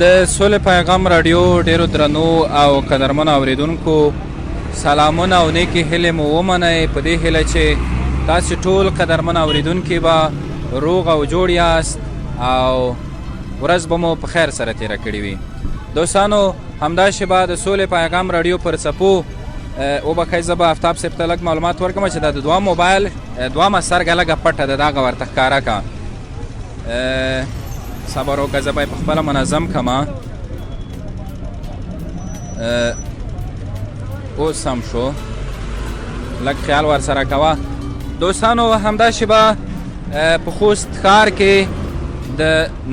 د سولې پیغام راډیو ډیرو درنو او قدرمنو اوریدونکو سلامونه او نیکې هیلې مو ومنئ په دې هیله چې تاسې ټول قدرمن اوریدونکي به روغ او جوړ یاست او ورځ به مو په خیر سره تیره کړې وي. دوستانو همداسې به د سولې پیغام راډیو پر څپو وبښئ زه به آفتاب صاحب ته لږ معلومات ورکړم چې دا د دوه موبایل دوهمه سترګه لږه پټه ده، دغه ورته ښکاره که صبر وکړه زه به یې په خپله منظم کړم. اوس سم شو، لږ خیال ورسره کوه. دوستانو همداسې به په خوست ښار کې د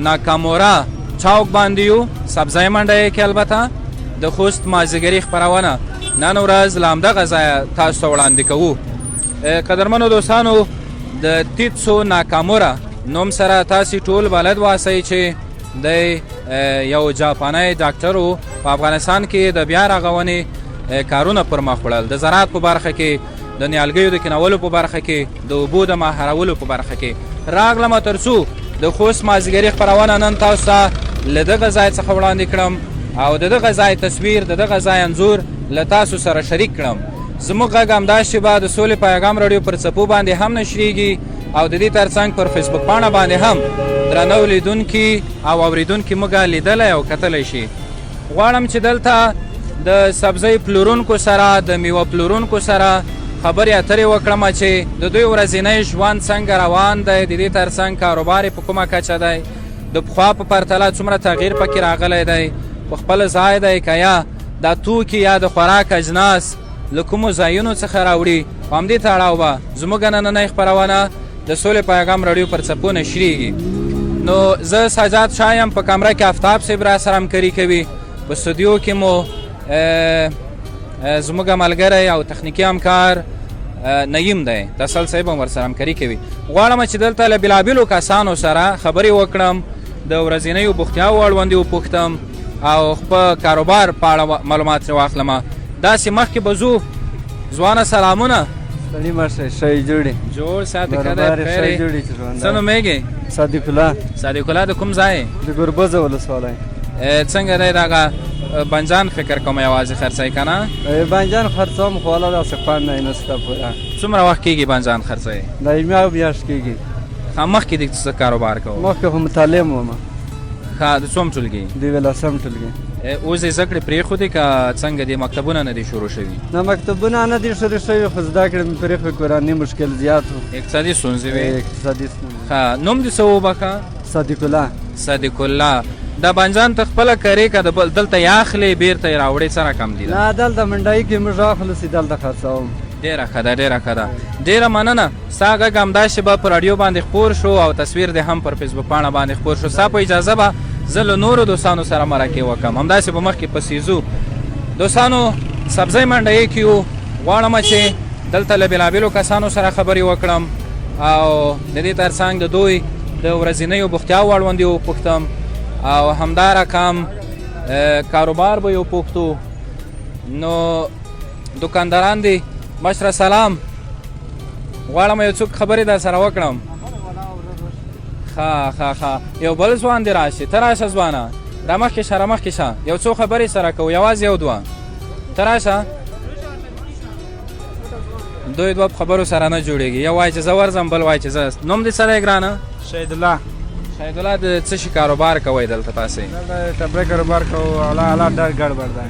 ناکامورا چوک باندې یو سبزی منډه کې البته د خوست مازدیګري خپرونه نن ورځ له همدغه ځایه تاسو ته وړاندې کوو. قدرمنو دوستانو د تیتسو ناکامورا نوم سره تاسې ټول بلد واسئ چې دی یو جاپانی ډاکټر و په افغانستان کې د بیا رغونې کارونه پر مخ وړل، د زراعت په برخه کې، د نیالګیو د کینولو په برخه کې، د اوبو د مهارولو په برخه کې راغلم تر څو د خوست مازدیګري خپرونه نن تاسو ته له دغه ځای څخه وړاندې کړم او د دغه ځای تصویر، د دغه ځای انځور له تاسو سره شریک کړم. زموږ غږ همداسې به د سولې پیغام راډیو پر څپو باندې هم نشریږي او د دې ترڅنګ پر فیسبوک پاڼه باندې هم درنو لیدونکي او اوریدونکي موږ لیدلی او کتلی شي. غواړم چې دلته د سبزۍ پلورونکو سره، د میوه پلورونکو سره خبرې اترې وکړم چې د دوی ورځنی ژوند څنګه روان دی، د دې ترڅنګ کاروبار یې په کومه کچه دی، د پخوا په پرتله څومره تغییر پکې راغلی دی، په خپل ځای دی که یا دا توکي یا د خوراک اجناس له کومو ځایونو څخه راوړي. په همدې تړاو به زموږ نننۍ خپرونه د سولې پیغام راډیو پر څپو نشریږي. نو زه سجاد شاه یم، په کمره کې آفتاب صاحب را سره همکاري کوي، په استودیو کې مو زموږ ملګری او تخنیکي همکار نیم دی، تسل صاحب هم ورسره همکاري کوي. غواړم چې دلته له بېلابېلو کسانو سره خبرې وکړم، د ورځنیو بوختیاوو اړوندې وپوښتم او خپل کاروبار په اړه معلومات ترې واخلم. داسې مخکې به ځو. ځوانه سلامونه. سړي مرشه، ښه جوړې جوړ ساتې ښه دی بخیر. څه نومېږې؟ صادق الله. صادق الله د کوم ځای؟ د ګربزه ولسوالۍ. څنګه دی دغه بنجان فکر کوم یوازې خرڅوئ که نه؟ بنجان خرڅوم خو هله داسې خوند نه نشته پوره. څومره وخت کېږي بنجان خرڅوئ؟ دا یو میاشت کېږي. مخکې د څه کاروبار کوو؟ مخکې خو مطالعه وم. ښه، د څوم ټولګي؟ د 11 ټولګي. اوس یې زده کړې پرېښودې که څنګه دي مکتبونه نه دي شروع شوي؟ نه مکتبونه نه دي شروع شوي خو زده کړې مې پرېښود، کورني مشکل زیات و، اقتصادي ستونزې وې. اقتصادي ستونزې. ښه، نوم دې څه وبښه؟ صادق الله. صادق الله. دا بنجان ته خپله کرې که دلته یې اخلې بېرته یې راوړې څه رقم دي؟ نه دلته منډۍ کې موږ اخلو چې دلته خرڅوم. ډېره ښه ده، ډېره ښه ده، ډېره مننه. ستا غږ همداسې به په راډیو باندې خپور شو او تصویر دې هم پر فیسبوک پاڼه باندې خپور شو. ستا په اجازه به زه له نورو دوستانو سره مرکې وکړم، همداسې به مخکې پسې ځو. دوستانو سبزۍ منډۍ کې یو، غواړم چې دلته له بېلابېلو کسانو سره خبرې وکړم او د دې ترڅنګ د دوی د ورځنیو بوختیاوو اړوندې وپوښتم او همدا رقم کاروبار به یې وپوښتو. نو دکانداران دي مشره سلام، غواړم یو څوک خبرې در سره وکړم. ښه یو بل ځوان دې راشي، ته راشه ځوانه، را مخکې شه، را مخکې شه، یو څو خبرې سره کوو، یوازې یو دوه. ته راشه. دوی دوه په خبرو سره نه جوړېږي، یو وایي چې زه ورځم، بل وایي چې زه. نوم دې څه دی ګرانه؟ شهید الله. شهید الله، د څه شي کاروبار کوئ دلته تاسې؟ دلته ټبرې کاروبار کوو، حالات ډېر ګډوډ دی.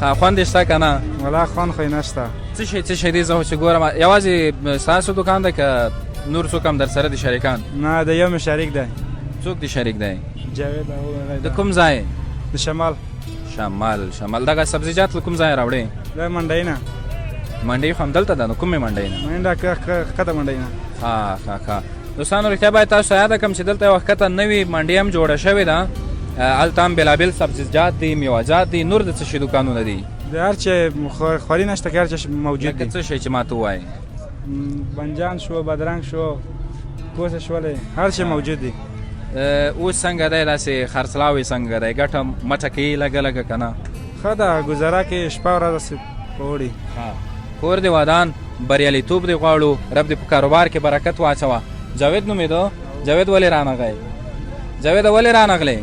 ښه، خوند یې شته که نه؟ والله خوند خو یې نشته. څه شی دی؟ زه خو چې ګورم یوازې ستاسو دوکان دی که نور څوک هم در سره دي شریکان؟ نه، د یو مې شریک دی. څوک دی شریک دی؟ جاوید. د کوم ځای؟ د شمال. شمال. دغه سبزیجات له کوم ځای راوړې؟ دا منډۍ نه. منډۍ خو همدلته ده، نو کومې منډۍ نه؟ منډه ښکته منډۍ نه. ښه. دوستانو رښتیا باید تاسو یاده کړم چې دلته یوه ښکته نوې منډۍ هم جوړه شوې ده، هلته هم بېلابېل سبزیجات دي، میوهجات دي، نور د څه شي دوکانونه دي؟ د هر چی خواري نشته که هر چی موجود دی. څه شی چې ما ته ووایې؟ بنجان شو، بادرنګ شو، کوسه شولې، هر چی موجود دی. اوس څنګه دی داسې خرڅلاو یې څنګه دی؟ ګټه مټه کوي لږه که نه؟ ښه ده، ګزاره کې شپه ورځ داسې په وړي. کور دې ودان، بریالیتوب دې غواړو، رب دې په کاروبار کې برکت واچوه. جاوید نومېده؟ جاوید ولې رانغی؟ جاوید ولې رانغلی؟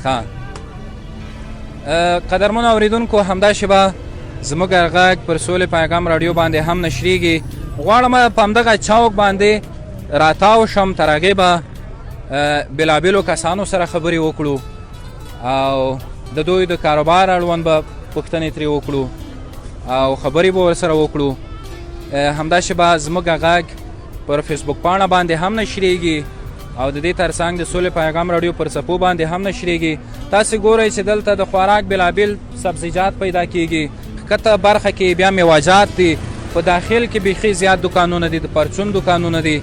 ښه قدرمن اوریدونکو همدا شیبه زموږ غږ پر سولې پیغام راډیو باندې هم نشریږي. غواړم په همدغه چوک باندې راتاو شم، تر هغې به بېلابېلو کسانو سره خبرې وکړو او د دوی د کاروبار اړوند به پوښتنې ترې وکړو او خبرې به ورسره وکړو. همدا شیبه زموږ غږ پر فیسبوک پاڼه باندې هم نشریږي او د دې ترڅنګ د سولې پیغام راډیو پر څپو باندې هم نشریږي. تاسې ګورئ چې دلته د خوراک بېلابېل سبزیجات پیدا کیږي. ښکته برخه کې بیا میوه‌جات دي، په داخل کې بیخي زیات دکانونه دي، د پرچون دکانونه دي،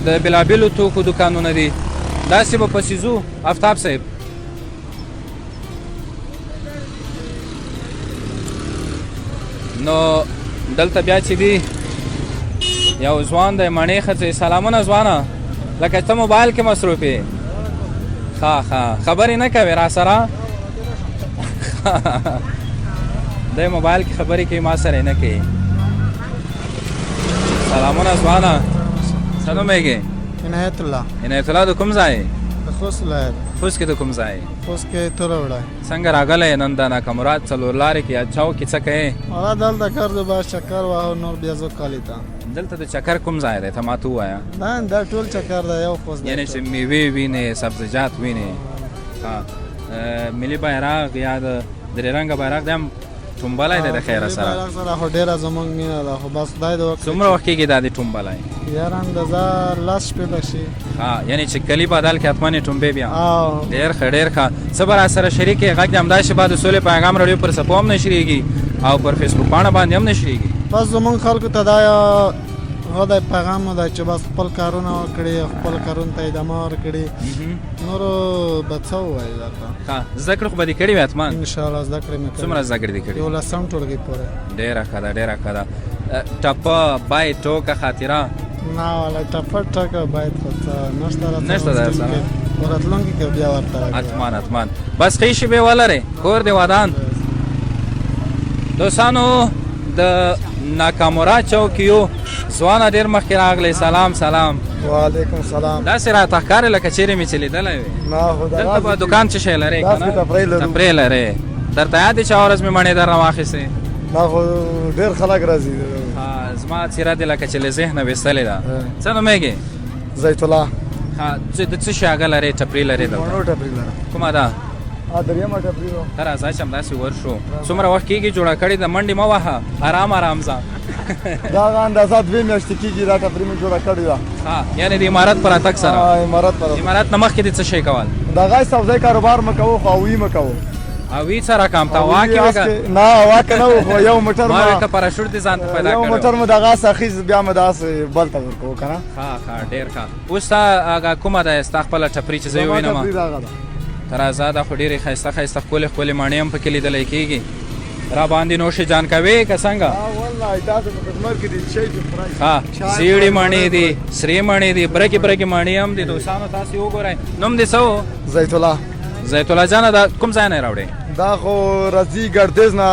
د بېلابېلو توکو دکانونه دي. داسې به پسې ځو آفتاب صاحب. نو دلته بیا چې دی یو ځوان دی مڼې خرڅوي. سلامونه ځوانه، لکه ته موبایل کې مصروف یې؟ ښه خبرې نه کوې را سره؟ دی موبایل کې خبرې کوي، ما سره یې نه کوي. سلامونه ځوانه، څه نومېږي؟ عنایت الله. عنایت الله د کوم ځای؟ د خوست ولایت. خوست کې د کوم ځای؟ خوست کې توره وړی. څنګه راغلی نن د ناکامراد څلور لارې کې یا چوک کې څه کوې؟ هغه دلته ګرځو باز چکر واهو، نور بیا ځو کالي ته. دلته د چکر کوم ځای دی ته ماته ووایه؟ نه دا ټول چکر دی، یو خوست دی. یعنې چې میوې وینې، سبزیجات وینې. ملي بیرغ یا د درې رنګه بیرغ دی هم ټومبلی دی د خیره سره؟ بیرغ سره خو ډېره زموږ مینه ده، خو بس خدای دې وکړي. څومره وخت کېږي دا د ټومبلی؟ یاره اندازه لاس شپېته شي. یعنې چې کلي بدل کې حتما یې ټومبې بیا؟ او ډېر ښه ډېر ښه. څه به راسره شریک یې؟ غږ د همدا شیبه د سولې پیغام راډیو پر څپو هم نشریږي او پر فیسبوک پاڼه باندې هم نشریږي. بس زموږ خلکو ته دا غوډه پیغام ده چې بس خپل کارونه وکړي، خپل کارونو ته ادامه ورکړي، نورو به څه ووایي درته. زده کړې خو به دې کړې وي حتما؟ انشاءالله زده کړې مې کړې. څومره زده کړې دې کړې؟ 11 ټولګي پورې. ډېره ښه ده ډېره ښه ده. ټپه بای ټوکه خاطره؟ نه والا ټپه ټکه باید خو څه نشته در سره؟ راتلونکي کې بیا ورته حتما بس ښې شېبې ولرې، کور دې ودان. دوستانو د ناکامرا چوک یو ځوانه ډېر مخکې راغلی. سلام. وعلیکم سلام. داسې راته ښکارې لکه چیرې مې چې لیدلی وې. نه خو دلته به دکان څه شی لرې که نه؟ تفریح لرې. درته یاد دی چې هغه ورځ مې مڼې درنه واخیستې؟ نه خو ډېر خلک راځي. زما څېره دې لکه چې له ذهنه ویستلې ده. څه نومېږي؟ زیت الله. د څه شي هغه لرې ټپري لرې دلته؟ مڼو ټپري لرم. کومه ده؟ درېیمه ټپري وه. ته راځه چې همداسې ورشو. څومره وخت کېږي جوړه کړې ده؟ منډې مه وهه، ارام ځه. دا هغه اندازه 2 میاشتې کېږي دا ټپري مې جوړه کړې ده. یعنې د امارت په راتګ سره؟ امارت نه مخکې دې څه شی کول؟ د هغه سبزۍ کاروبار مې کوو خو اوي مې کوو. اوي څه رقم ته واکې وکړه؟ نه واکه نه و، خو یو موټر ما وې که پراشوټ دې ځان ته پیدا کړی یو موټر مې دغسې اخیست، بیا مې دغسې بل ته ورکوو که نه. ښه ډېر ښه. اوس ستا هغه کومه ده ستا خپله ټپري چې زه یې وینم؟ زما ټپري دغه ده. ته راځه، دا خو ډېرې ښایسته ښکلې مڼې هم پکې لیدلی کېږي. را باندې نوش جان کوې که څنګه؟ والله تاسو په خدمت کې دي شی په پرایس. زیړې مڼې دي، سرې مڼې دي، برګې مڼې هم دي. دوستانو تاسې وګورئ. نوم دې څه و؟ زیت الله. زیت الله جانه دا کوم ځای نه یې راوړې؟ دا خو راځي ګردیز نه،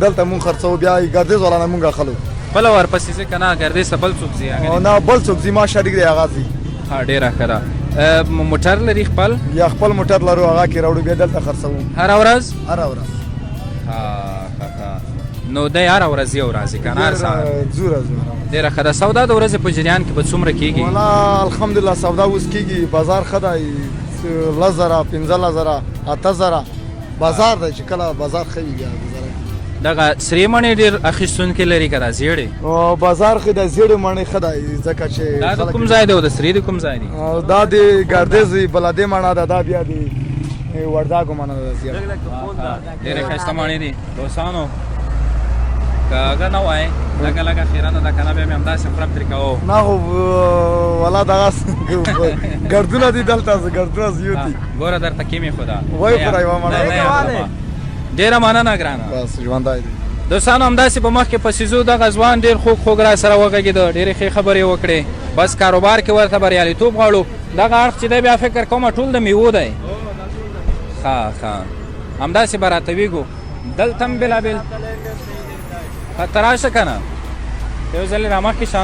دلته مونږ خرڅوو، بیا ګردیز والا نه مونږ اخلو. بله ورپسې ځې که نه ګردیز ته بل څوک ځي؟ نه بل څوک ځي، ما شریک دی هغه ځي. ډېره ښه ده. موټر لري خپل؟ یا خپل موټر لرو، هغه کې راوړو بیا دلته خرڅوو. هره ورځ؟ هره ورځ. نو دی هره ورځ یو راځي که نه؟ هر سهار ځو راځو. ډېره ښه ده. سودا د ورځې په جریان کې به څومره کېږي؟ والله الحمدلله سودا اوس کېږي، بازار ښه دی. 10,000 15,000 8,000 بازار دی، چې کله بازار ښه وي بیا دغه سرې مڼې ډېر اخیستونکي لري که دا زیړې؟ بازار ښه دی، زیړې مڼې ښه دی ځکه چې دا د کوم ځای دی او د سرې د کوم ځای دی؟ دا د ګردیز بلدې مڼه ده، دا بیا د ورداګو مڼه ده. ډېرې ښایسته مڼې دي دوستانو. که هغه نه وای لږه خیرانه ده که نه بیا مې همداسې خورم ترې کوو. نه خو والا دغسې ګردونه دي دلته، ګردونه زیات دي. ګوره درته کیمې خو ده وایي پوره یوه مڼه. ډېره مننه ګرانه. بس ژوندی دی. دوستانو همداسې په مخکې پسې ځو. دغه ځوان ډېر خوږ را سره وغږېده، ډېرې ښې خبرې وکړې. بس کاروبار کې ورته بریالیتوب غواړو. دغه اړخ چې دی بیا فکر کومه ټول د میوو دی. ښه همداسې به راته ویږو. دلته هم بېلابېل ته راشه که نه یو ځلې را مخکې شه.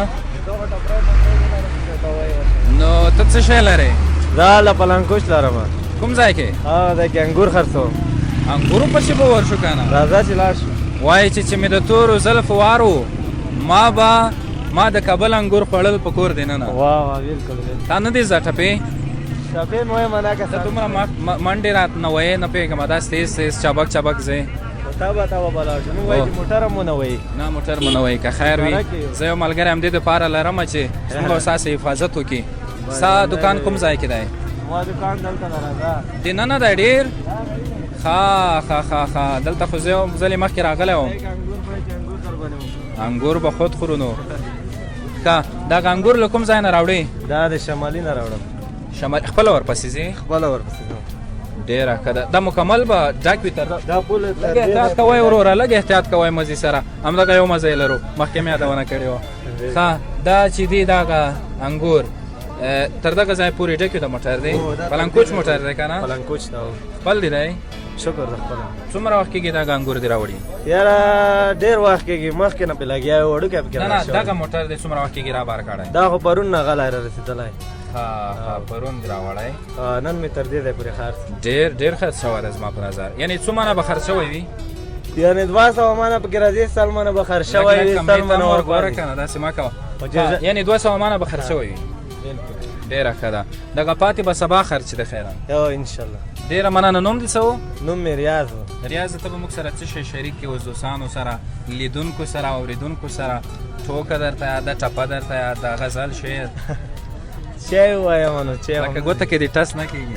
نو ته څه شی لرې؟ زه له پلنګوش لرم. کوم ځای کې ها دا کې انګور خرڅو انګورو پسې به ورشو که نه راځه چې لاړ شو وایي چې مې د تورو زلفو وارو ما د کابل انګور خوړل په کور دی نه نه واه واه بالکل تا نه دي زه ټپې شپې مو منا که ته دومره منډې رات نه وایې نه پوهېږم دا تیز تیز چابک چابک ځې تا به بلا شو نو وایي چې موټر مو نه وایي نه موټر مو نه وایي که خیر وي زه یو ملګری همدې دپاره لرم چې زموږ او ستاسې حفاظت وکړي ستا دکان کوم ځای کې دی ما دکان دلته نه راځه دننه دی ډېر ښه دلته خو زه یو ځلې مخکې راغلی وم انګور به خود خورو نو ښه دغه انګور له کوم ځای نه راوړې دا د شمالي نه راوړم شمال خپله ورپسې ځې خپله ورپسې ځم ډېره ښه ده دا مکمل به ډک وي تر دا پول لږ احتیاط کوئ وروره لږ احتیاط کوئ مزې سره همدغه یو مزه یې لرو مخکې مې یادونه کړې وه ښه دا چې دی دغه انګور تر دغه ځای پورې ډک وي د موټر دی پلنکوچ موټر دی که نه پلنکوچ ته خپل دی دی شکر د خپل څومره وخت کېږي دغه انګور دې راوړي یاره ډېر وخت کېږي مخکې نه پې لګیا یو وړوکی پکې نه دغه موټر دی څومره وخت کېږي را بار کړی دا خو پرون نه غلی را رسېدلی پرون دې راوړی نن مې تر دې ځای پورې خرڅ ډېر خرڅ شوی دی زما په نظر یعنې څو منه به خرڅ شوی وي یعنې 200 منه پکې راځي 100 منه به خرڅ شوی وي 100 منه ورګوره که نه داسې مه کوه یعنې 200 منه به خرڅ شوی وي ډېره ښه ده دغه پاتې به سبا خرڅ د خیره یو انشاءالله ډېره مننه نوم دې څه و نوم مې ریاض و ریاض ته به موږ سره څه شی شریک کړي اوس دوستانو سره لیدونکو سره اورېدونکو سره ټوکه درته یاد ده ټپه درته یاد ده غزل شعر چای ووایم نو چای لکه ګوته کې دې ټس نه کېږي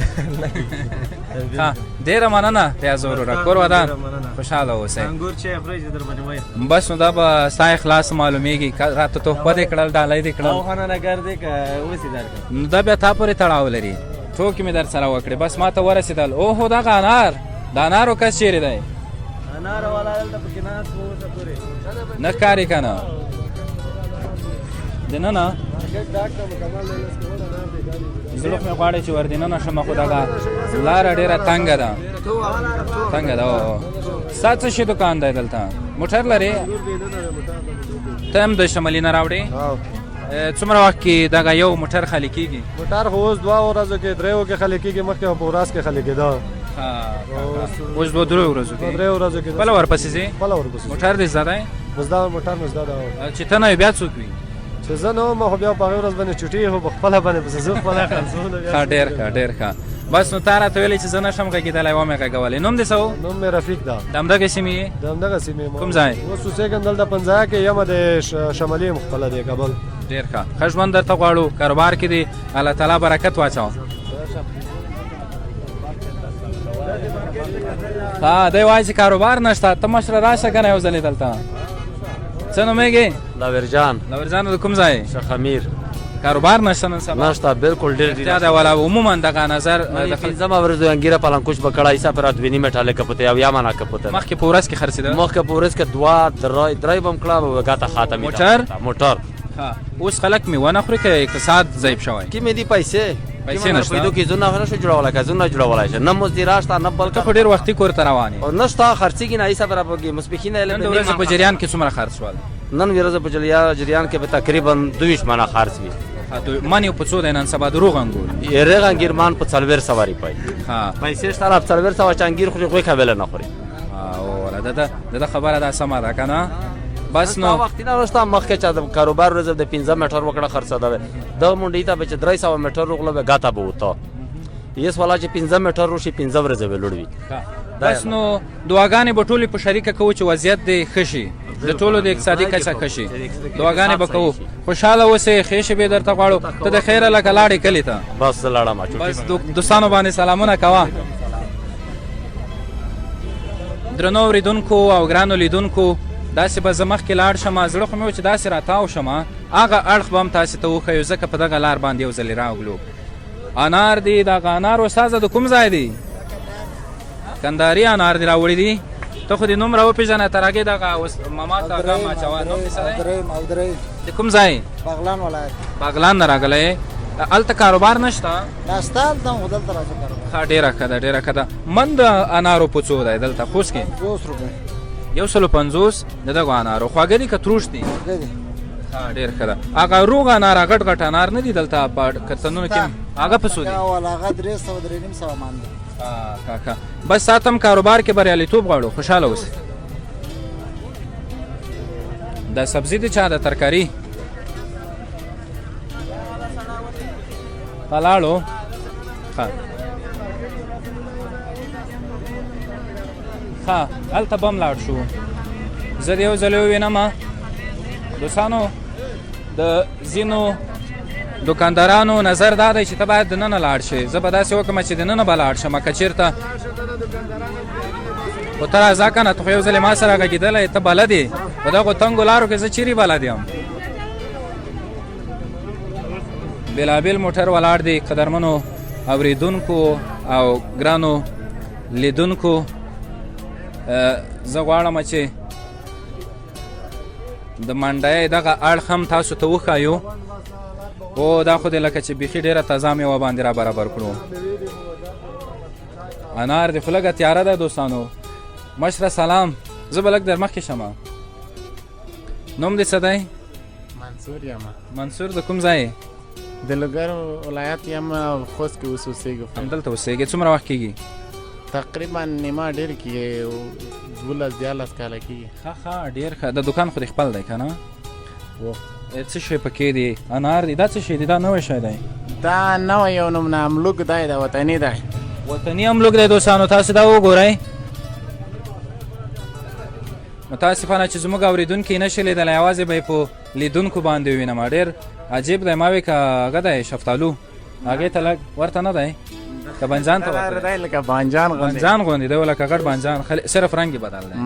ښه ډېره مننه ریاض وروره کور ودان خوشحاله اوسئ انګور چای خورئ چې در باندې وایم بس نو دا به ستا اخلاص معلومیږي راته تحفه دې کړل ډالۍ دې کړل او خانه نګر دې که اوس یې درکړم نو دا بیا تا پورې تړاو لري ټوکې مې در سره وکړې بس ما ته ورسېدل اوهو دغه انار د انارو کس چیرې دی انار والا دلته پکې ناست و اوسه پورې نه ښکاري که نه دننه زړه مې غواړي چې ور دننه شم خو دغه لاره ډېره تنګه ده ستا څه شي دوکان دی دلته موټر لرې ته هم د شمالي نه راوړې څومره وخت کې دغه یو موټر خالي کېږي موټر خو اوس 2 ورځو کې 3 کې خالي کېږي مخکې په ورځ کې خالي کېده اوس 2 ورځو کې 3 ورځو کې خپله ورپسې ځې خپله ورپسې موټر دې زده دی بس دا موټر مې زده ده چې ته نه بیا څوک وي چې زه نه وم خو بیا په هغې ورځ باندې چوټي خو په خپله باندې پسې زه خپله خرڅونه ښه ډېر ښه بس نو تا راته ویلې چې زه نه شم غږېدلی ومې غږولی نوم دې څه و نوم مې رفیق ده د همدغې سیمې یې د همدغه سیمې کوم ځای اوس اوسېږم دلته پنځایا کې یم د شمالي یم خپله دی کابل ډېر ښه ښه ژوند درته غواړو کاروبار کې دې الله تعالی برکت واچوه دی وایي چې کاروبار نشته ته مشره راشه که نه یو ځلې دلته څه نومېږې لاورجان د کوم ځای شیخ امیر کاروبار نشته نن سبا نشته بالکل ډېر دا د والا عموما دغه نظر پنځمه ورځ د انګیره پلنکوچ به کړی ایسا پر دوینی میټاله کپته یا یا معنا کپته مخکې په ورځ کې خرڅېده مخکې په ورځ کې 2 درای بم کړه وګاته خاتمه موټر ها اوس خلک میوه خوري که اقتصاد ضعیف شوی کې مې دی پیسې نشته پیدو کې زونه نه شو جوړولای که زونه جوړولای شي نه مزدي راشته نه بل ته خو ډېر وختي کور ته روان یې او نشته خرڅېږي نه ایسا پر به مسبخین نن د ورځې په جریان کې څومره خرڅ شول نن ورځ په جریان کې به تقریبا 22 منه خرڅ وي من یو په څو دی نن سبا دروغ انګور یې انګیر مان په 400 سواری پای ها پیسې شته 400 چانګیر خو غوښه ویل نه خوري او ولا دا خبره ده سمه ده کنه بس نو وخت نه رسته مخکې چې د کاروبار ورځ د 15 میټر وکړه خرڅه ده د مونډی ته به 300 میټر وغله به غاټه به وته یس والا چې 15 میټر روشي 15 ورځې ولړوي بس نو دعاګانې به ټولې په شریکه کوو چې وضعیت دې ښه شي د ټولو د اقتصادي کچه ښه شي دعاګانې به کوو خوشحاله اوسئ ښې شېبې درته غواړو ته د خیره لکه لاړې کلي ته بس لاړم بس دوستانو باندې سلامونه کوه درنو اورېدونکو او ګرانو لیدونکو داسې به زه مخکې لاړ شم زړه خو مې و چې داسې راتاو شم هغه اړخ به هم تاسې ته وښیو ځکه په دغه لار باندې یو ځلې راوګلو انار دی دغه انار استاذه د کوم ځای دی کنداري انار دی راوړي دي ته خو دې نوم راوپېژنه تر هغې دغه ماما ته غم اچوه نوم دې څه دی د کوم ځای بغلان ولایت باغلان نه راغلی هلته کاروبار نشته نشته هلته خو دلته راځه کاروبار ښه ډېره ښه ده ډېره ښه ده من د انارو په څو دی دلته خوست کې 150 د دغو انارو خواږه دي که تروش دي ډېر ښه ده هغه روغ انار غټ غټ انار نه دي دلته په کتنونو کې هغه په څو دی؟ والا هغه 300 350 مان دی. کاکا بس ساتم کاروبار کې بریالیتوب غواړو، خوشحاله اوسئ. دا سبزي د چا د ترکاري پلاړو؟ ښه ښه هلته به هم لاړ شو. زه د یو ځل ووینم دوستانو د ځینو دوکاندارانو نظر دا دی چې ته باید دننه لاړ شې. زه به داسې وکړم چې دننه به لاړ شم که چېرته خو ته راځه که نه، ته خو یو ځل ما سره غږېدلی، ته بلد یې په دغو تنګو لارو کې، زه چیرې بلد یم. بېلابېل موټر ولاړ دی. قدرمنو اورېدونکو او ګرانو لیدونکو، زه غواړم چې د منډۍ دغه اړخ هم تاسو ته وښایو. او دا خو دی لکه چې بیخي ډېره تازه میوه باندې را برابر کړو. انار دی خو لږه تیاره ده دوستانو. مشره سلام، زه به لږ در مخکې شم. نوم دې څه دی؟ منصور یم. منصور د کوم ځای؟ د لوګر ولایت یم، خوست کې اوس اوسېږو. همدلته اوسېږې؟ څومره وخت کېږي؟ تقریبا نیمه ډېر کېږي، 12-14 کاله کېږي. ښه ډېر ښه. د دوکان خو دې خپل دی که نه؟ څه شی پکې دی؟ انار دی؟ دا څه شی دی؟ دا نوی شی دی؟ دا نوی یو نوم نه املوک دی، دا وطني دی. وطني املوک دی دوستانو. تاسو دا وګورئ. متاسفانه چې زموږ اورېدونکي نه شي لیدلی، یوازې به یې په لیدونکو باندې ووینم. ډېر عجیب دی. ما وی که هغه دی شفتالو، هغې ته لږ ورته نه دی که بانجان ته ورته دی؟ لکه بانجان غوندې دی، لکه غټ بانجان، صرف رنګ یې بدل دی.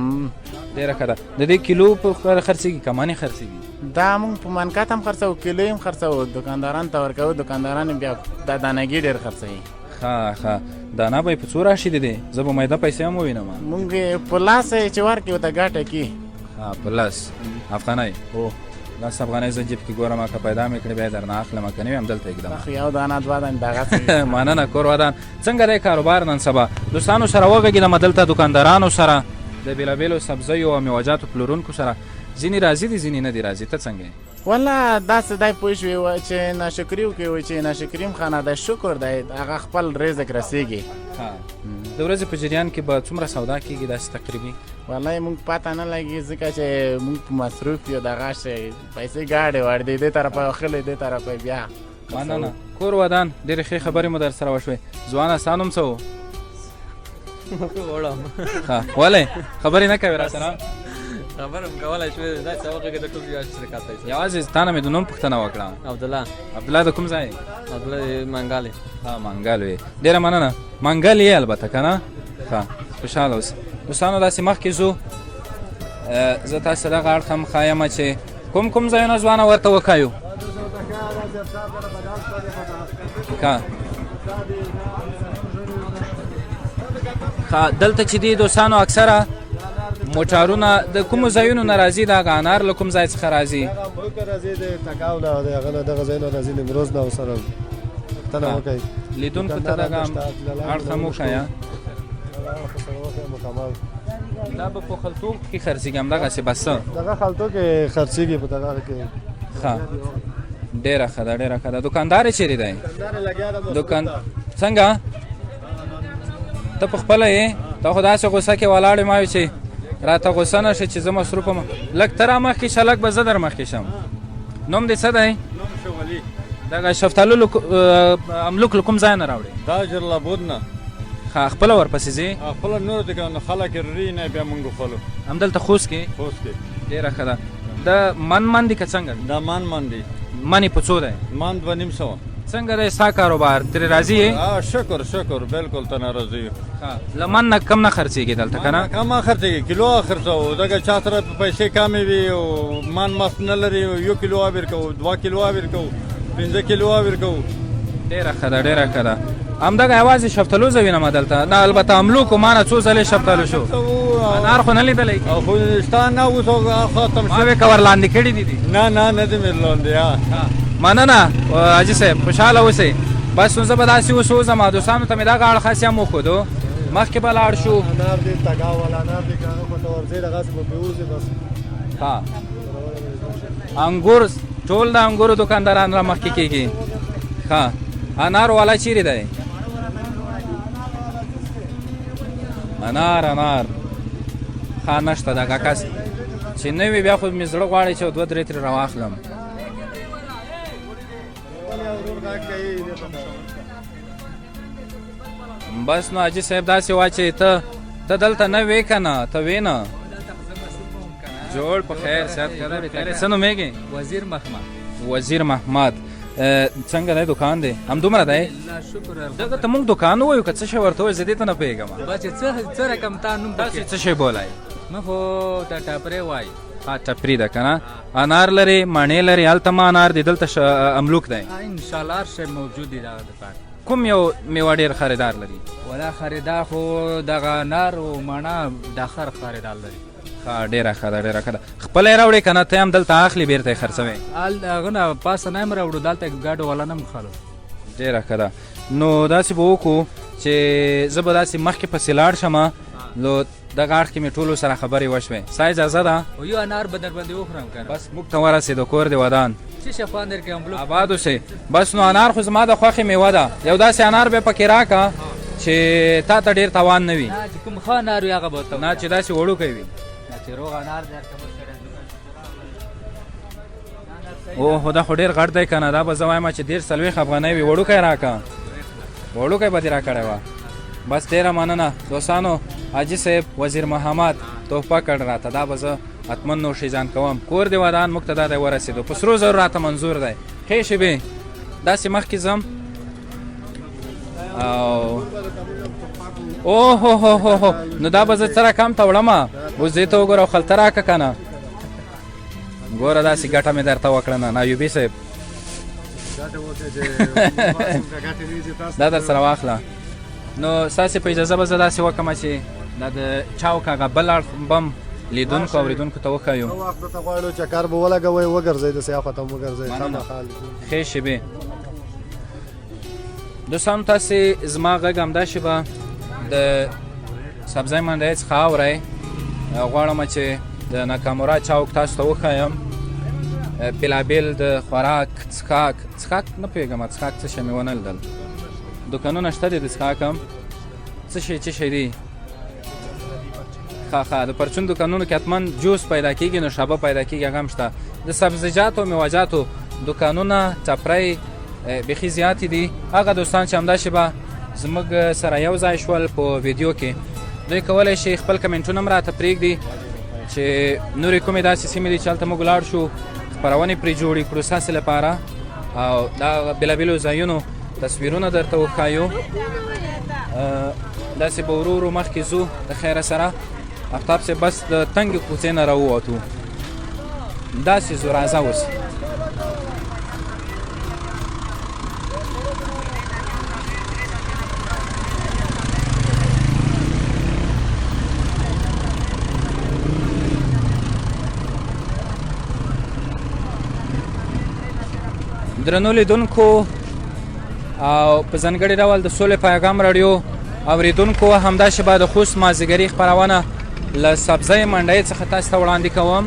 ډېره ښه ده. د دې کیلو په خرڅېږي که منې خرڅېږي؟ دا موږ په منکت هم خرڅوو، کیلو هم خرڅوو، دوکاندارانو ته ورکوو. دوکانداران بیا دا دانګي ډېر خرڅوي. ښه دانه به یې په څو راشي دی؟ زه به میده پیسې هم ووینم. موږ په لاس چې ورکړو ته ګټه کې. په لاس افغانۍ؟ هو 10 افغانۍ زه جیب کې ګورم، که پیدا مې کړې بیا یې درنه اخلم، که نه وي همدلته ږدم. یو دانه دوه دانې دغسې. مننه. کور ودان څنګه دی کاروبار نن سبا؟ دوستانو سره وغږېدم، دلته دوکاندارانو سره، د بېلابېلو سبزیو او میوهجاتو پلورونکو سره. ځینې راځي دي، ځینې نه دي راځي. ته څنګه یې؟ والله داسې دی پوه شوې چې ناشکري وکړي، وایي چې ناشکري هم ښه نه دی، شکر دی هغه خپل رزق رسېږي. د ورځې په جریان کې به څومره سودا کېږي داسې تقریبي؟ والله موږ پته نه لګي، ځکه چې موږ په مصروف یو دغه شی پیسې ګاډې واړې دي، دې طرفه خلې دې طرفه بیا. مننه. کور ودان ډېرې ښې خبرې مو در سره وشوې. ځوانه ستا نوم څه و؟ ولې خبرې نه کوې را سره؟ خبره م کولی شوې دا څه وغږېده د ټول یو شرکت دی. یوازې تا نه مې د نوم پوښتنه وکړه. عبدالله د کوم ځای؟ عبدالله منګل. منګل وې. ډېره مننه. منګل یې البته که نه؟ ښه خوشحاله اوسئ. دوستانو داسې مخکې ځو، زه تاسو دغه اړخ هم ښایم چې کوم ځایونه ځوانه ورته وښایو. دلته چې دي دوستانو اکثره موټرونه د کومو ځایونو نه راځي؟ دغه انار له کوم ځای څخه راځي؟ ملک راځي د تګاو نه، د هغه نه دغه ځای نه راځي، نیمروز نه ورسره تنه وکړئ. لیدونکو ته دغه اړخ هم وښایه. دا به په خلطو کې خرڅېږي همدغسې بس؟ دغه خلطو کې خرڅېږي په دغه کې. ښه ډېره ښه ده، ډېره ښه ده. دوکاندار یې چېرې دی؟ څنګه؟ ته په خپله یې؟ ته خو داسې غوسه کې ولاړ یم چې راته غوسه نه شي چې زه مصروف یم. لږ ته را مخکې شه، لږ به زه در مخکې شم. نوم دې څه دی؟ نوم شولي. دغه شفتالو املوک له کوم ځای نه راوړې؟ دا جلالاباد نه. ښه خپله ورپسې ځې؟ خپله نور دي که خلک یې ري نه بیا مونږ خپلو. همدلته خوست کې؟ خوست کې. ډېره ښه ده. دا من دي که څنګه؟ دا من دي. منې په څو دی؟ من 2.5 څنګه دی ستا کاروبار؟ ترې راضي یې؟ شکر بالکل ته نه راضي یو. له من نه کم نه خرڅېږي دلته که نه؟ کم خرڅېږي، کیلو خرڅوو. دغه چا سره پیسې کمې وي او من مست نه لري، 1 کیلو اویر کوو، 2 کیلو اویر کوو، 5 کیلو اویر کوو. ډېره ښه ده، ډېره ښه ده. همدغه یوازې شفتالو زه وینم دلته. نه البته املوک ما نه څو ځلې شفتالو شو، انار خو نه لیدلی؟ خو ستا نه اوس ختم ما وې که ورلاندې کړي دي؟ نه دې مې لاندې. مننه حاجي صاحب، خوشحاله اوسئ. بس نو زه به داسې اوس وځم، دوستانو ته مې دغه اړخ هسې هم وښودو. مخکې به لاړ شو. انار دې تګاو والا انار دې که هغه خواته ورځئ دغسې به پرې وځي بس. انګور ټول د انګورو دوکانداران را مخکې کېږي. ښه انار والا چیرې دی انار ښه نشته دغه کس چې نه وي بیا خو مې زړه غواړي چې 2-3 ترې راواخلم بس نو حاجي صاحب داسې وا چې ته دلته نه وې که نه ته وې نه جوړ په خیر صحت کړی څه نومېږي وزیر محمد څنګه دی دکان دی همدومره دی دغه ته موږ دکان ووایو که څه شی ورته وایي زه دې ته نه پوهېږم څه رقم تا نوم تاسې څه شی بولئ ما خو ته ټاپرې وایي ها ټپري ده که نه انار لري مڼې لري هلته ما انار دی دلته املوک دی انشاءالله هر شی موجود دی دغه دکان کوم یو میوه ډېر خریدار لري ولا خریدار خو دغه انار او مڼه د خر خریدار لري ښه ډېره ښه ده ډېره ښه ده خپله یې راوړې که نه ته هم دلته اخلي بېرته یې خرڅوې هغه نه پاسه نه یم راوړو دلته ګاډو والا نه م خلو ډېره ښه ده نو داسې به وکړو چې زه به داسې مخکې پسې لاړ شم نو دغه اړخ کې مې ټولو سره خبرې وشوې ستا اجازه ده او یو انار به در باندې وخورم که بس موږ ته ورسېدو کور دې ودان څه شی خوند درکړم آباد اوسې بس نو انار خو زما د خوښې میوه ده یو داسې انار به پکې راکړه چې تا ته ډېر تاوان نه وي چې کوم ښه انار وي هغه به ورته نه چې داسې وړوکی وي چې روغ انار درکړم اوهو دا خو ډېر غټ دی که نه دا به زه وایم چې 40 افغانۍ وي وړوکی راکړه وړوکی به دې راکړی وه بس ډېره مننه دوستانو حاجي صاحب وزیر محمد تحفه کړ راته دا به زه حتما نوشیجان کوم کور دې ودان موږ ته دا دی ورسېدو په سرو زرو راته منظور دی ښې شېبې داسې مخکې ځم او اوهو نو دا به زه څه رقم ته وړمه اوس دې ته وګوره خلته راکړه که نه ګوره داسې ګټه مې درته وکړه نه ایوبي صاحب دا در سره واخله نو ستاسې په اجازه به زه داسې وکړم چې دا د چاوک هغه بل اړخ بم لیدونکو اورېدونکو ته وښایو وخت ته غواړو چکر به ولګوئ وګرځئ د سیافت هم وګرځئ خامخا ښې شېبې دوستانو تاسې زما غږ همداسې به د سبزۍ منډۍ څخه اورئ غواړم چې د ناکامورا چاوک تاسو ته وښایم بېلابېل د خوراک څښاک نه پوهېږم څښاک څه شی مې ونه لیدل دوکانونه شته دي د څښاک هم څه شی دی ښه د پرچون دوکانونو کې حتما جوس پیدا کېږي نوشابه پیدا کېږي هغه هم شته د سبزیجاتو او میوهجاتو دوکانونه چپرۍ بیخي زیاتې دي هغه دوستان چې همداسې به زموږ سره یو ځای شول په ویډیو کې دوی کولی شي خپل کمنټونه هم راته پرېږدي چې نورې کومې داسې سیمې دي چې هلته موږ ولاړ شو خپرونې پرې جوړې کړو ستاسې لپاره او دا بېلابېلو ځایونو تصویرونه درته وښایو داسې به ورو ورو مخکې ځو د خیره سره افتاب صاحب بس د تنګې کوڅې نه راووتو داسې ځو راځه اوس درنو لیدونکو او په ځانګړي ډول د سولې پیغام راډیو اورېدونکو همداسې به د خوست مازدیګري خپرونه له سبزۍ منډۍ څخه تاسو ته وړاندې کوم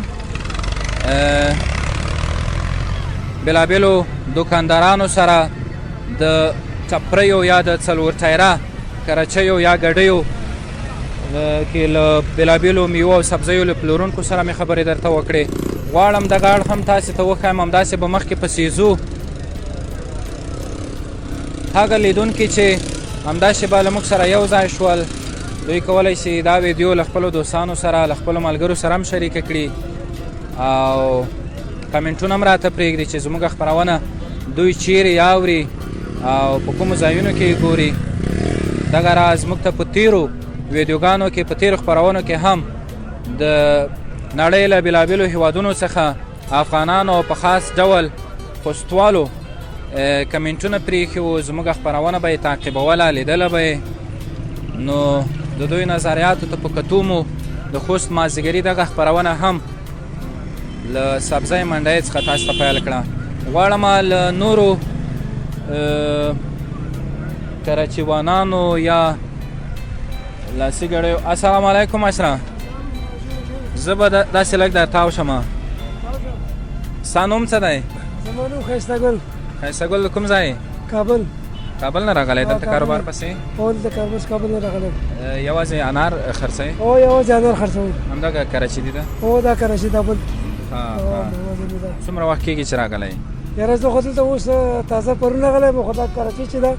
بېلابېلو دوکاندارانو سره د چپریو یا د څلور ټایره کرچیو یا ګډیو کې له بېلابېلو میوو او سبزیو له پلورونکو سره مې خبرې درته وکړې غواړم دغه اړخ هم تاسې ته وښایم همداسې به مخکې پسې ځو هغه لیدونکي چې همداسې به له موږ سره یو ځای شول دوی کولی شي دا ویډیو له خپلو دوستانو سره له خپلو ملګرو سره هم شریکه کړي او کمنټونه هم راته پرېږدي چې زموږ خپرونه دوی چیرې اوري او په کومو ځایونو کې یې ګوري دغه راز موږ ته په تیرو ویډیوګانو کې په تیرو خپرونو کې هم د نړۍ له بېلابېلو هیوادونو څخه افغانانو په خاص ډول خوستوالو کمنټونه پرېښي وو زموږ خپرونه به یې تعقیبوله لیدله به یې نو د دوی نظریاتو ته په کتو مو د خوست مازدیګري دغه خپرونه هم له سبزۍ منډۍ څخه تاسو ته پیل کړه غواړم له نورو کراچیوانانو یا لاسي ګړیو السلام علیکم اشرا زه به داسې لږ در تاو شم ستا نوم څه دی زما نوم ښایسته ګل ښایسته ګل د کوم ځای کابل کابل نه راغلی دلته کاروبار پسې او د کابل نه راغلی یوازې انار خرڅوي او یوازې انار خرڅوي همدغه کراچي دي ده او دا کراچي دا بل څومره وخت کېږي چې راغلی یاره زه خو دلته اوس تازه پرون راغلی یم خو دا کراچي چې ده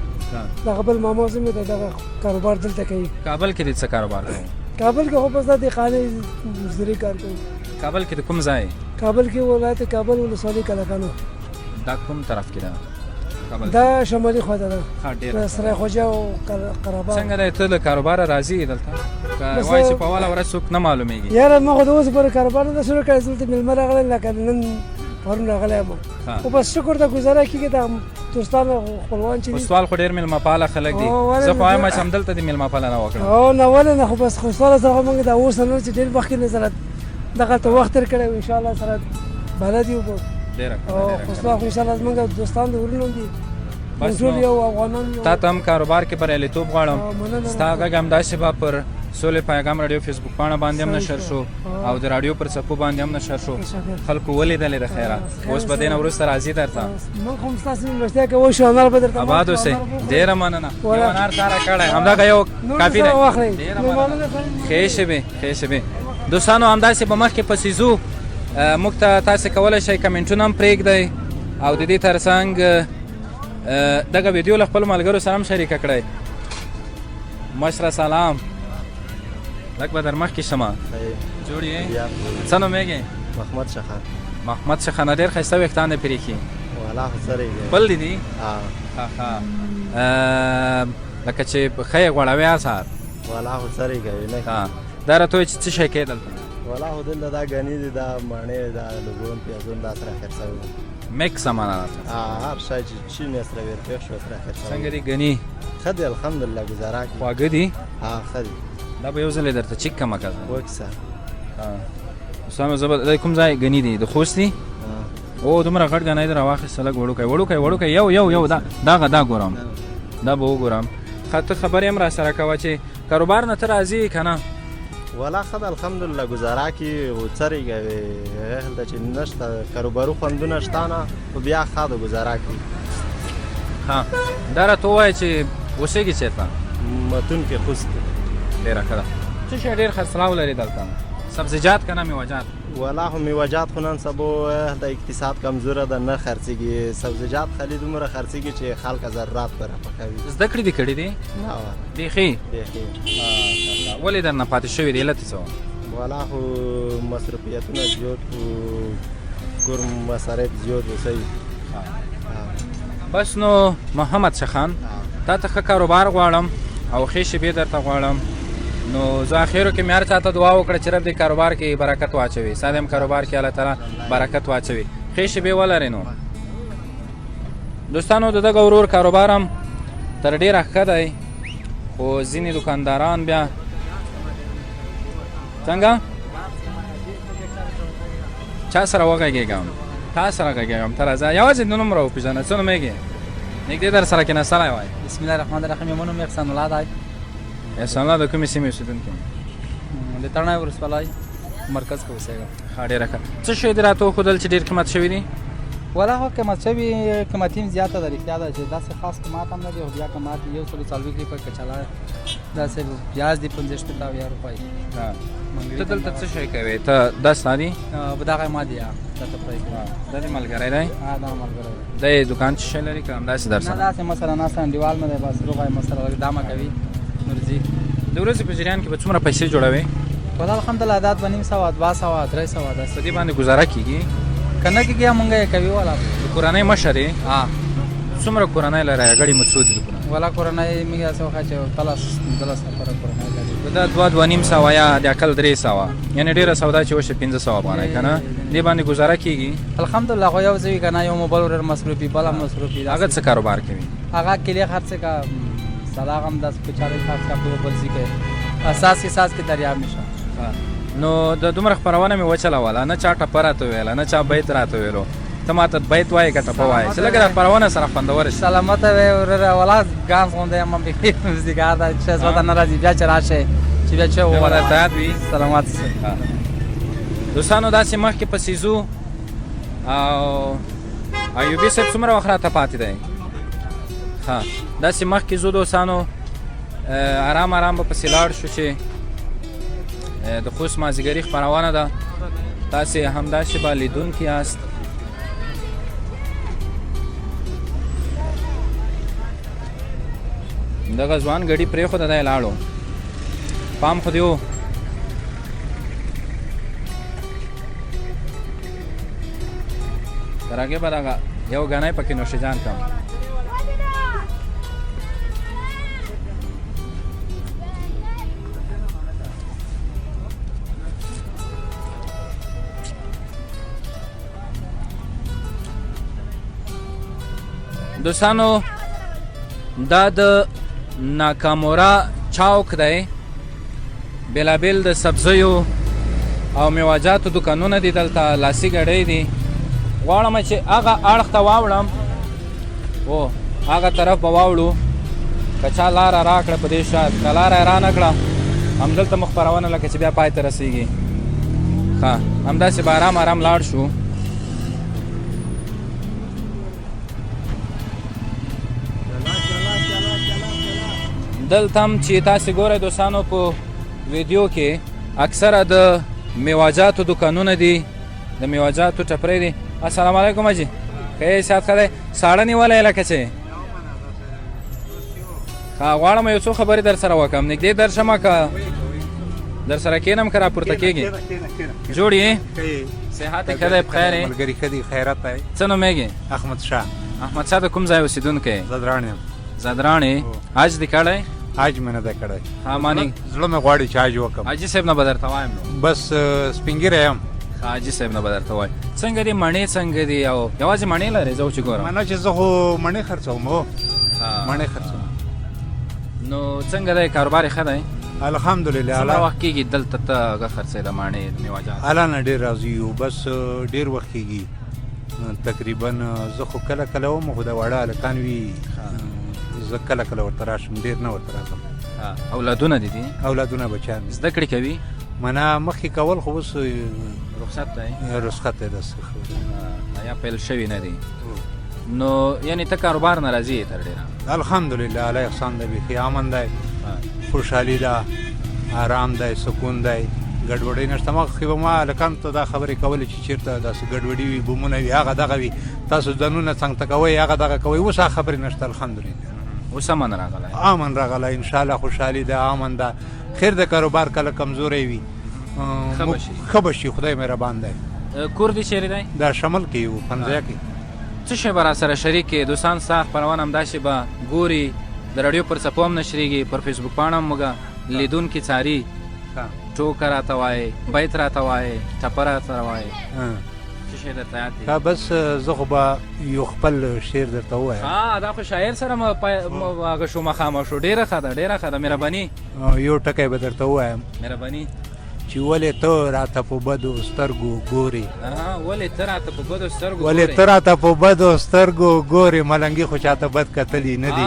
دغه بل ماما زه مې دغه کاروبار دلته کوي کابل کې د څه کاروبار کوي کابل کې خو بس دا دهقاني مزدوري کار کوي کابل کې د کوم ځای کابل کې ولایت کابل ولسوالۍ کلاکانو دا کوم طرف کې ده کابل دا شمالي خوا ده ډېره سرای خوجه او قرابه څنګه دی ته له کاروباره راځي دلته که وایي چې په اوله ورځ څوک نه معلومیږي یاره ما خو د اوس پورې کاروبار نه شروع کړی دلته مېلمه راغلی لکه نن پرون راغلی یم خو بس شکر ده ګزاره کېږي دا دوستان او خپلوان چې دي خوستوال خو ډېر مېلمه پاله خلک دي زه خو وایم چې همدلته دې مېلمه پالنه وکړم او نه ولې نه خو بس خوستواله سره خو موږ دا اوس نه چې ډېر مخکې نه سره دغلته وخت تېر کړی و انشاءالله سره بلد یو او خوستوال خو انشاءالله زموږ دوستان د ورونو دي بس تا ته هم کاروبار کې بریالیتوب غواړم ستا غږ همداسې به پر سولې پیغام راډیو فیسبوک پاڼه باندې هم نشر شو او د راډیو پر څپو باندې هم نشر شو خلکو ولیدلې د خیره اوس به دې نه وروسته راځي درته موږ هم ستاسو مېلمستیا کوو شو انار به درته اباد اوسئ ډېره مننه یو انار تا راکړی همدغه یو کافي دی ډېره مننه ښې شېبې ښې شېبې دوستانو همداسې به مخکې پسې ځو موږ ته تاسې کولی شئ کمنټونه هم پرېږدئ او د دې تر څنګ دغه ویډیو له خپلو ملګرو سره هم شریکه کړئ مشره سلام لږ به در مخکې شمه جوړ یې څه نومېږې محمد شخان محمد شخانه ډېر ښایسته ویښتان دې پرې کښي والا خو سره یې خپل دي دي لکه چې ښه یې غوړوې سهار والا خو سره یې کوي نه دا راته وایي چې څه شی کوې دلته والا خو دلته دا ګني دي دا مڼې دا لګون پیازون دا سره خرڅوي میکس سامان هر شی چې چینې سره ورپېښ شو سره خرڅوي څنګه دي ګني ښه دي الحمدلله ګزاره کوي خواږه دي ښه دي دا به یو ځل درته چیک کمه کړه وکسه سمه زه به کوم ځای ګني دي د خوست دي او دومره غټ ګنی دې راواخېسته لږ وړوکی یو دا ګورم دا به وګورم ته خبرې هم را سره کوه چې کاروبار نه ته راځي که نه والا ښه ده الحمدلله ګزاره کوي خو څرې کوي هلته چې نشته کاروباري خوندونه شته نه خو بیا ښه ده ګزاره کوي ها دا راته ووایه چې اوسېږي چېرته متون کې خوست ډېره ښه ده څه شی ډېر خرڅلاو لري دلته سبزیجات که نه میوهجات والا خو میوهجات خو نن سبا د اقتصاد کمزوره ده نه خرڅېږي سبزیجات خالي دومره خرڅېږي چې خلک ضرورت پرې پخوي زده کړې دې کړي دي بیخي ولې درنه پاتې شوي دي علت یې څه و والا خو مصروفیتونه زیات و کور مصارف زیات و صحیح بس نو محمد شخان تا ته ښه کاروبار غواړم او ښې شېبې درته غواړم نو زه اخرو کې مې هر چا ته دعا وکړه چې رب دې کاروبار کې برکت واچوي ستا دې هم کاروبار کې الله تعالی برکت واچوي ښې شېبې ولرې نو دوستانو د دغه ورور کاروبار هم تر ډېره ښه دی خو ځینې دوکانداران بیا څنګه چا سره وغږېږم تا سره غږېږم ته راځه یوازې د نوم راوپېژنه څه نومېږې نږدې در سره کېناستلی وای بسم الله الرحمن الرحیم زما نوم احسان الله دی احسان الله د کومې سیمې اوسېدونکی د تڼۍ ولسوالۍ مرکز کې اوسېږم ښه ډېره ښه څه شی دې راته وښودل چې ډېر قیمت شوي دي ولا خو قیمت شوي قیمتي هم زیاته ده رښتیا ده چې داسې خاص قیمت هم نه دی خو بیا قیمت 140 روپۍ کچاله داسې پیاز دي 50 روپۍ روپۍ ته دلته څه شی کوې ته دا ستا دي دغه ما دي دلته پرې دا دې ملګری دی دا ملګری دی دوکان څه شی لري که همداسې در سره نه داسې مثلا ناسته انډیوال نه دی بس روغی مثلا دامه کوي نورځي د ورځې په جریان کې به څومره پیسې جوړوې خدای الحمدلله عدد به 900 200 300 په دې باندې ګزاره کېږي که نه کېږي مونږ یې کوي والا د کورنۍ مشر یې څومره کورنۍ لرئ غړي مو څو دي د کورنۍ والا کورنۍ موږ هسې وښه چې 15 نفره کورنۍ لري دا 2.5 یا د عقل 300 یعنې ډېره سودا چې وشي 1500 افغانۍ که نه دې باندې ګزاره کېږي الحمدلله خو یو ځای وي که نه یو موبایل ورر مصروفي بل هم مصروفي هغه څه کاروبار کوي هغه کلي خرڅ کا سلاغ هم 10 40 خرڅ کا په بل ځای کې اساس کې دریاب نشه نو د دومره خپرونه مې وچلوله نه چا ټپه راته ویله نه چا بیت راته ویلو ته ماته بیت وایې که ټپه وایې چې لږه خپرونه سره خوندوره شي سلامته وې ورره والا ګانس غوندې یم بیخي موزیګار ده چې زړه نه راځي بیا چې راشئ چې بیا چې وواله تیاد وي سلامات دوستانو داسې مخکې پسې ځو او ایوبي صاحب څومره وخت راته پاتې دی ښه داسې مخکې ځو دوستانو ارام ارام به پسې لاړ شو چې د خوست مازدیګري خپرونه ده تاسې همداسې به لیدونکي یاست دغه ځوان ګډي پرېښوده دی لاړو پام خو دې و تر هغې به دغه یو ګنی پکې نوشیجان کړم دوستانو دا د ناکامورا چوک دی بېلابېل د سبزیو او میوهجاتو دوکانونه دي دلته لاسي ګډۍ دي غواړم چې هغه اړخ ته واوړم او هغه طرف به واوړو که چا لاره راکړه په دې شاید که لاره یې رانه کړه همدلته مو خپرونه لکه چې بیا پای ته رسېږي ښه همداسې به ارام ارام لاړ شو دلته هم چې تاسې ګورئ دوستانو په ویډیو کې اکثره د میوهجاتو دوکانونه دي د میوهجاتو ټپرۍ دي السلام علیکم حاجي ښه یې صحت ښه دی ساړه نیولی یې لکه چې ښه غواړم یو څو خبرې در سره وکړم نږدې درشمه که در سره کښېنم که راپورته کېږي جوړ یې صحت یې ښه دی بخیر یې ملګري ښه دي خیرت دی څه نومېږي احمد شاه احمد شاه د کوم ځای اوسېدونکی یې زدران یم زدراڼې حج دې کړی حج مې نه دی کړی ها ماني زړه مې غواړي چې حج وکړم حاجي صاحب نه به درته وایم نو بس سپین ږیری یم حاجي صاحب نه به درته وایم څنګه دي مڼې څنګه دي او یوازې مڼې لرې زه چې ګورم منه چې زه خو مڼې خرڅوم هو مڼې خرڅوم نو څنګه دی کاروبار یې ښه دی الحمدلله څومره وخت کېږي دلته ته هغه خرڅېده مڼې میوهجات الله نه ډېر راضي یو بس ډېر وخت کېږي تقریبا زه خو کله کله وم خو د واړه هلکان وي زه کله کله ورته راشم ډېر نه ورته راځم اولادونه دي دي اولادونه بچیان زده کړې کوي منه مخکې کول خو اوس رخصت دی رخصت دی داسې یا پیل شوي نه دي نو یعنې ته کاروبار نه راځي یې تر ډېره الحمدلله الله احسان دی بیخي امن دی خوشحالي ده آرام دی سکون دی ګډوډۍ نشته مخکې به ما هلکانو ته دا خبرې کولې چې چېرته داسې ګډوډي وي بومونه وي هغه دغه وي تاسو ځانونه څنګ ته کوئ هغه دغه کوئ اوس هغه خبرې نشته الحمدلله اوس امن راغلی امن راغلی انشاءالله خوشحالي ده امن ده خیر د کاروبار کله کمزوری وي ښه به شي خدای مهربان دی کور دې چیرې دی دا شمل کې یو پنځه کې څه شی به راسره شریک کړي دوستان ستا خپرونه همداسې به ګوري د راډیو پر څپو هم نشرېږي پر فیسبوک پاڼه هم موږ لیدونکي څاري ټوکه راته وایې بیت راته وایې ټپه راته وایې څه شی درته یاد دی بس زه خو به یو خپل شعر درته ووایم دا خو شاعر سره هغه شو مخامخ شو ډېره ښه ده ډېره ښه ده مهرباني یو ټکی به درته ووایم مهرباني چې ولې ته راته په بدو سترګو ګورې ولې ته راته په بدو سترګو ولې ته راته په بدو سترګو ګورې ملنګي خو چاته بد کتلي نه دي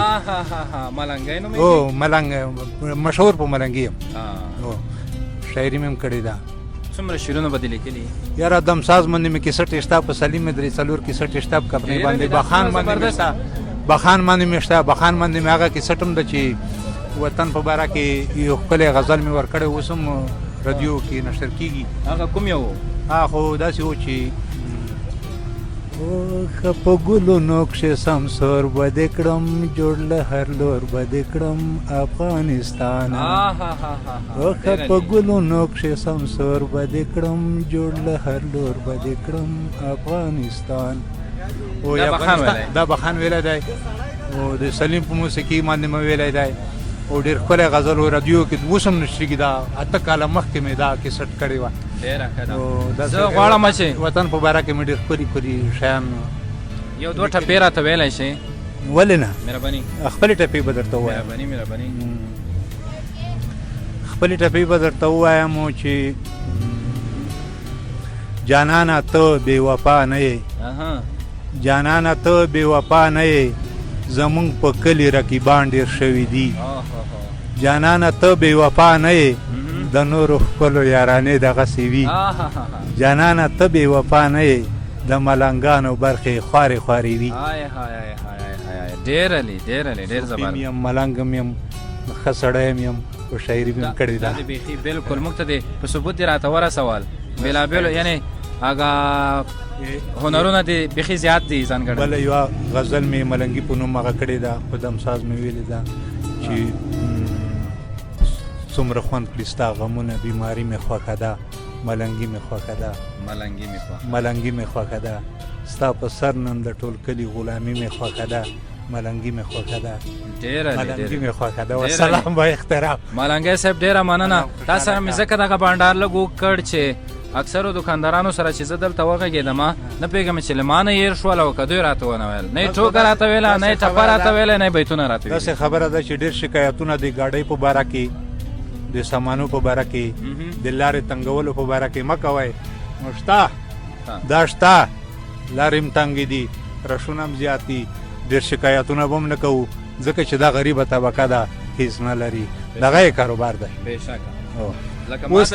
ملنګی نومېږي او ملنګ مشهور په ملنګي یم شاعري مې هم کړې ده څومره شعرونه به دې لیکلي یاره دمساز باندې مې کیسټ شته په سلیم مې درې څلور کیسټ شته په کپنې باندې بخان باندې مې شته بخان باندې مې شته بخان باندې مې هغه کیسټ هم ده چې وطن په باره کې یو ښکلی غزل مې ورکړی اوس هم رادیو کې نشر کېږي هغه کوم یو خو داسې و چې ښه په ګلونو کښې سمسور به دې کړم جوړ له هر لور به دې کړم افغانستان ښه په ګلونو کښې سمسور به دې کړم جوړ له هر لور به دې کړم افغانستان دا بخان ویلی دی او د سلیم په موسیقي باندې مې ویلی دی او ډېر ښکلی غزل و رادیو کې اوس هم نشرېږي دا 8 کاله مخکې مې دا کیسټ کړې وه زه غواړم چې وطن په باره کې مې ډېر ښکلي ښکلي شیان یو دوه ټپې راته ویلی شي ولې نه مهرباني خپلې ټپې به درته ووایم مهرباني خپلې ټپې به درته ووایم چې جانانه ته بې وفا نه یې جانانه ته بې وفا نه یې زمونږ په کلي رقیبان ډېر شوي دي جانانه ته بې وفا نه یې د نورو ښکلو یارانې دغسې وي جانانه ته بې وفا نه یې د ملنګانو برخې خوارې خوارې وي ډېر زبردست یم ملنګ یم ښه سړی یم او شاعري مې کړې دا ده. بیخي بالکل موږ ته د په ثبوت دې راته ورسول بېلابېلو یعنې هغه هنرونه دې بیخي زیات دي ځانګړي. بله یوه غزل مې ملنګي په نوم هغه کړې ده، خو دمساز مې ویلې ده چې څومره خوند کړي ستا غمونه، بیماري مې خوښه ده، ملنګي مې خوښه ده، ملنګي مې خوښه ده، ستا په سر نن د ټول کلي غلامي مې خوښه ده، ملنګي مې خوښه ده، ملنګي مې خوښه ده. وسلام با احترام. ملنګي صاحب ډېره مننه. تا سره مې ځکه دغه بانډار لږ وکړ چې اکثرو دکاندارانو سره چې زه دلته وغږېدم نه پوهېږم چې له ما نه هېر شول او که دوی راته ونه ویل، نه یې ټوکه راته ویله، نه یې ټپه راته ویله، نه یې بیتونه راته ویل. داسې خبره ده چې ډېر شکایتونه د ګاډۍ په باره کې، د سامانو په باره کې، د لارې تنګولو په باره کې مه کوئ. نو شته دا شته، لارې هم تنګې دي، رشونه هم زیات دي، ډېر شکایتونه به هم نه کوو ځکه چې دا غریبه طبقه ده، هېڅ نه لري، دغه یې کاروبار دی. اوس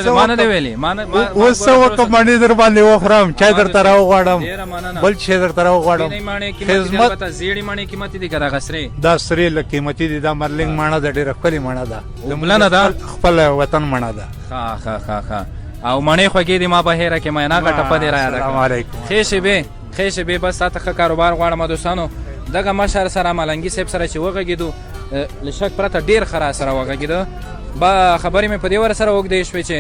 څه وکړم مڼې در باندې وخورم، چای درته راوغواړم، بل شی درته راوغواړم. خدمت دا سرې لږ قیمتي دي، دا مرلنګ مڼه ده، ډېره ښکلې مڼه ده، خپل وطن مڼه ده. او مڼې خوږې دي، ما په هیره کې میناغه ټپه دې رایاده السلام علیکم. ښې شېبې بس تا ته ښه کاروبار غواړم دوستانو. دغه مشر سره ملنګي صاحب سره چې وغږېدو له شک پرته ډېر ښه را سره وغږېده. خبرې مې په دې ور سره اوږدې شوې چې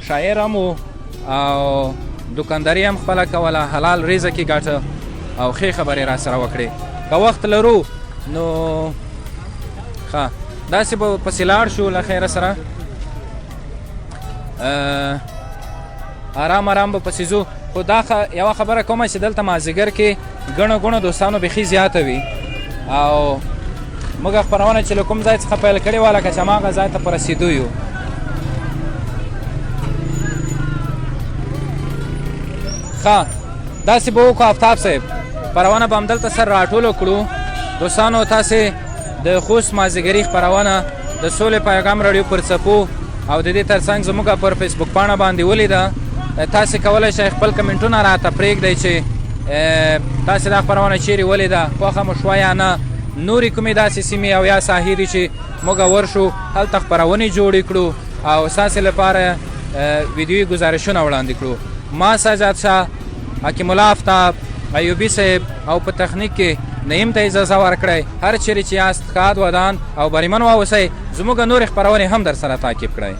شاعر هم و او دکانداري هم خپله کوله، حلال ریزه کې ګټه او ښې خبرې را سره وکړې. که وخت لرو نو ښه داسې به پسې لاړ شو له خیره سره، آرام آرام به پسې ځو. خو دا یوه خبره کومه چې دلته مازدیګر کې ګڼه ګوڼه دوستانو بیخي زیاته وي او موږ خپرونه چې له کوم ځای څخه پیل کړې وه لکه چې هماغه ځای ته په رسېدو یو. ښه داسې به وکړو آفتاب صاحب، خپرونه به همدلته سر راټولو کړو. دوستانو تاسې د خوست مازدیګري خپرونه د سولې پیغام راډیو پر څپو او د دې ترڅنګ زموږ پر فیسبوک پاڼه باندې ولیده. تاسې کولی شئ خپل کمنټونه راته پرېږدئ چې تاسې دا خپرونه چیرې ولیده، خوښه مو شوه یا نه. نورې کومې داسې سیمې او یا ساحې دي چې موږ ورشو هلته خپرونې جوړې کړو او ستاسې لپاره ویډیوي ګزارشونه وړاندې کړو. ما سجاد شاه، حکیم الله آفتاب، ایوبي صاحب او په تخنیک کې نعیم ته اجازه ورکړئ. هر چیرې چې یاست ښاد ودان او بریمن واوسئ. زموږ نورې خپرونې هم در سره تعقیب کړئ.